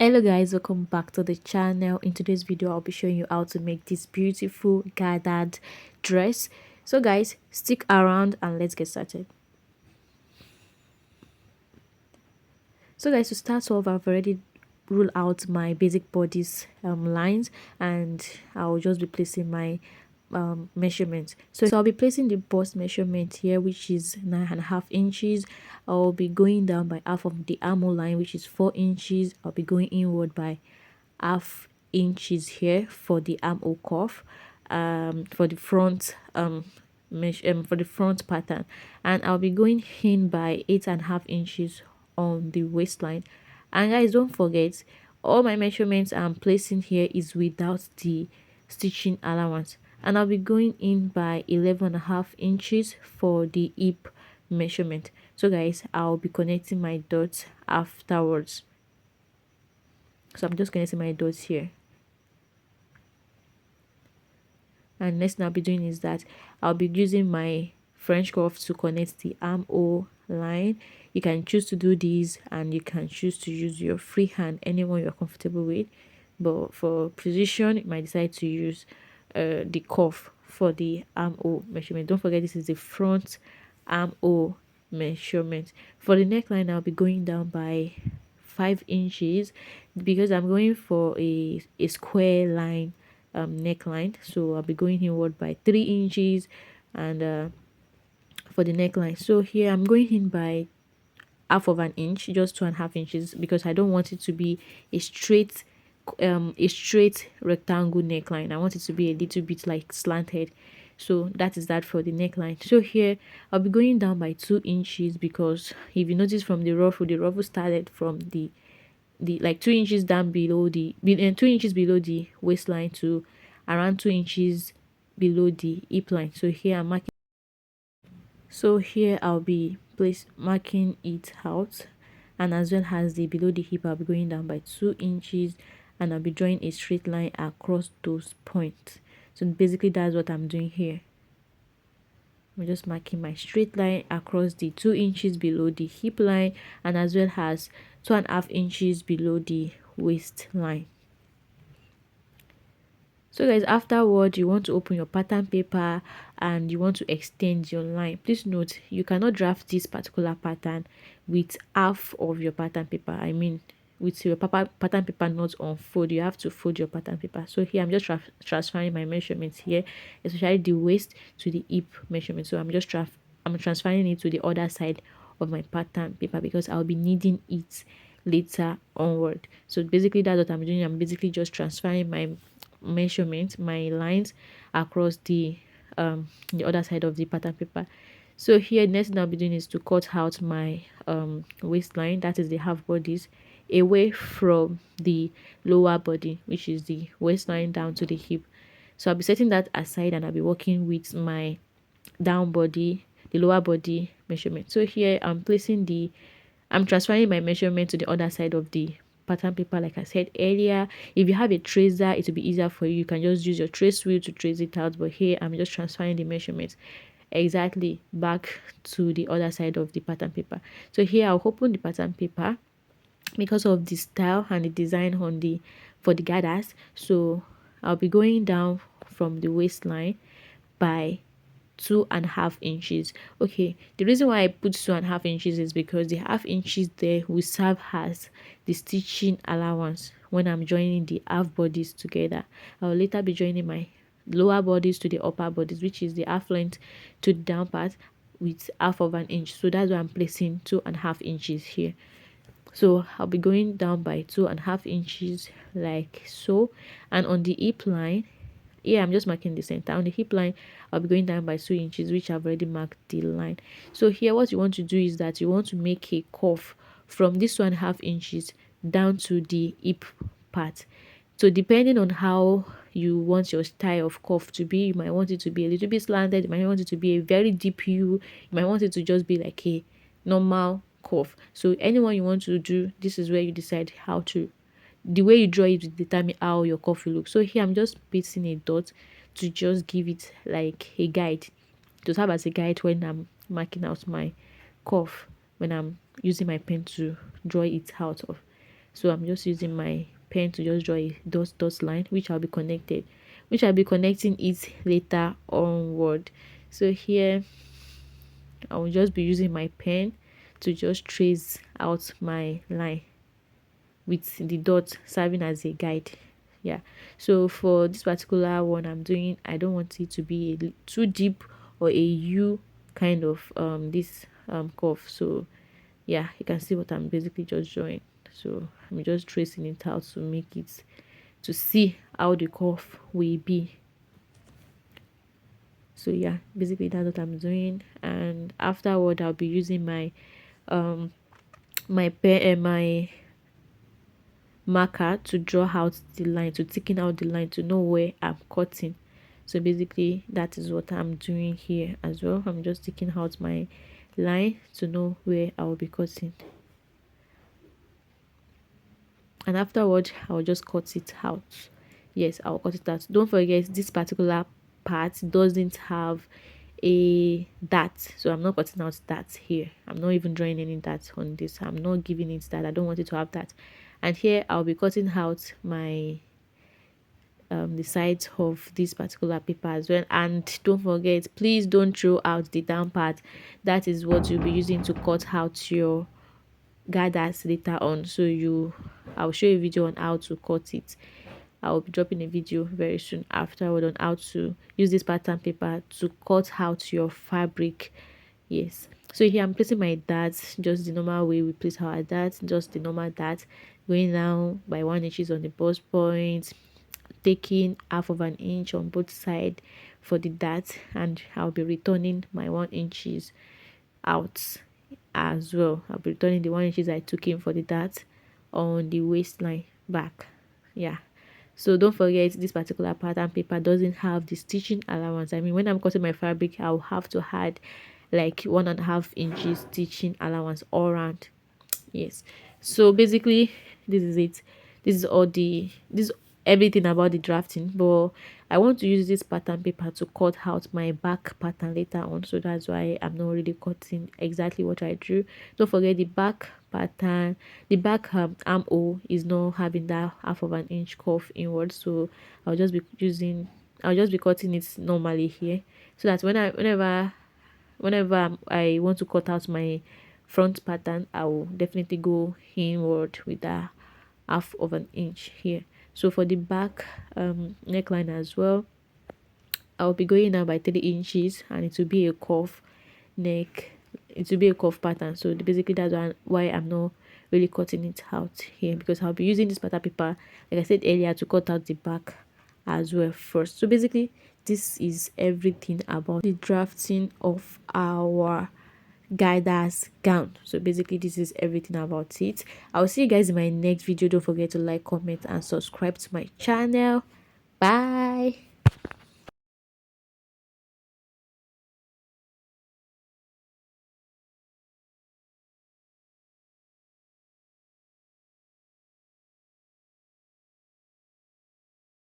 Hello guys, welcome back to the channel. In today's video I'll be showing you how to make this beautiful gathered dress. So guys, stick around and let's get started. So guys, to start off, I've already ruled out my basic bodice lines, and I'll just be placing my measurements. So I'll be placing the bust measurement here, which is 9.5 inches. I'll be going down by half of the armhole line, which is 4 inches. I'll be going inward by half inches here for the armhole cuff, for the front for the front pattern, and I'll be going in by 8.5 inches on the waistline. And guys, don't forget, all my measurements I'm placing here is without the stitching allowance, and I'll be going in by 11.5 inches for the hip measurement. So guys, I'll be connecting my dots afterwards. So I'm just connecting my dots here, and next thing I'll be doing is that I'll be using my French cuff to connect the armhole line. You can choose to do these, and you can choose to use your free hand, anyone you're comfortable with, but for precision you might decide to use the cuff for the armhole measurement. Don't forget, this is the front armhole measurement. For the neckline, I'll be going down by 5 inches because I'm going for a square line neckline. So I'll be going inward by 3 inches, and for the neckline, so here I'm going in by half of an inch, just 2.5 inches, because I don't want it to be a straight rectangle neckline. I want it to be a little bit like slanted. So that is that for the neckline. So here I'll be going down by 2 inches, because if you notice from the ruffle started from the like 2 inches down below the 2 inches below the waistline to around 2 inches below the hip line. So here I'm marking, so here I'll be marking it out, and as well as the below the hip I'll be going down by 2 inches, and I'll be drawing a straight line across those points. So basically that's what I'm doing here. I'm just marking my straight line across the 2 inches below the hip line, and as well as 2.5 inches below the waistline. So guys, afterward you want to open your pattern paper and you want to extend your line. Please note, you cannot draft this particular pattern with half of your pattern paper. I mean, with your pattern paper not on fold, you have to fold your pattern paper. So here I'm just transferring my measurements here, especially the waist to the hip measurement. So I'm transferring it to the other side of my pattern paper, because I'll be needing it later onward. So basically that's what I'm doing. I'm basically just transferring my measurement, my lines, across the other side of the pattern paper. So here, next thing I'll be doing is to cut out my waistline, that is the half bodies, away from the lower body, which is the waistline down to the hip. So I'll be setting that aside, and I'll be working with my down body, the lower body measurement. So here I'm transferring my measurement to the other side of the pattern paper. Like I said earlier, if you have a tracer, it will be easier for you. You can just use your trace wheel to trace it out, but here I'm just transferring the measurements exactly back to the other side of the pattern paper. So here I'll open the pattern paper because of the style and the design on the for the gathers. So I'll be going down from the waistline by 2.5 inches. Okay, the reason why I put 2.5 inches is because the half inches there will serve as the stitching allowance when I'm joining the half bodies together. I will later be joining my lower bodies to the upper bodies, which is the half length to the down part, with half of an inch. So that's why I'm placing 2.5 inches here. So I'll be going down by 2.5 inches like so, and on the hip line here I'm just marking the center. On the hip line I'll be going down by 2 inches, which I've already marked the line. So here what you want to do is that you want to make a curve from this 2.5 inches down to the hip part. So depending on how you want your style of curve to be, you might want it to be a little bit slanted, you might want it to be a very deep U, you might want it to just be like a normal curve. So anyone you want to do, this is where you decide how to, the way you draw it will determine how your curve will look. So here I'm just placing a dot to just give it like a guide, to serve as a guide when I'm marking out my curve, when I'm using my pen to draw it out of. So I'm just using my pen to just draw a dot line, which I'll be connecting it later onward. So here I will just be using my pen to just trace out my line with the dot serving as a guide. Yeah, so for this particular one I'm doing, I don't want it to be too deep or a U kind of this curve. So yeah, you can see what I'm basically just drawing. So I'm just tracing it out to make it, to see how the curve will be. So yeah, basically that's what I'm doing, and afterward I'll be using my um my pen and my marker to draw out the line, to thicken out the line, to know where I'm cutting. So basically that is what I'm doing here as well. I'm just taking out my line to know where I will be cutting, and afterward I'll just cut it out. Yes, I'll cut it out. Don't forget, this particular part doesn't have a dot, so I'm not cutting out that here. I'm not even drawing any dot on this. I'm not giving it that. I don't want it to have that. And here I'll be cutting out my the sides of this particular paper as well. And don't forget, please don't throw out the down part. That is what you'll be using to cut out your gathers later on. So I'll show you a video on how to cut it. I'll be dropping a video very soon afterward on how to use this pattern paper to cut out your fabric. Yes, so here I'm placing my darts just the normal way we place our darts, just the normal dart, going down by 1 inch on the bust point, taking half of an inch on both sides for the dart, and I'll be returning my 1 inches out as well. I'll be returning the 1 inches I took in for the dart on the waistline back. Yeah, so don't forget, this particular pattern paper doesn't have the stitching allowance. I mean, when I'm cutting my fabric, I'll have to add like 1.5 inches stitching allowance all around. Yes, so basically this is it. This is all this everything about the drafting, but I want to use this pattern paper to cut out my back pattern later on, so that's why I'm not really cutting exactly what I drew. Don't forget, the back pattern, the back armhole is not having that half of an inch curve inward, so i'll just be using I'll just be cutting it normally here, so that whenever I want to cut out my front pattern, I will definitely go inward with that half of an inch here. So for the back neckline as well, I'll be going now by 3 inches, and it will be a curve neck. It will be a curve pattern. So basically that's why I'm not really cutting it out here, because I'll be using this pattern paper, like I said earlier, to cut out the back as well first. So basically this is everything about the drafting of our guidance gown. So basically this is everything about it. I'll see you guys in my next video. Don't forget to like, comment, and subscribe to my channel. Bye.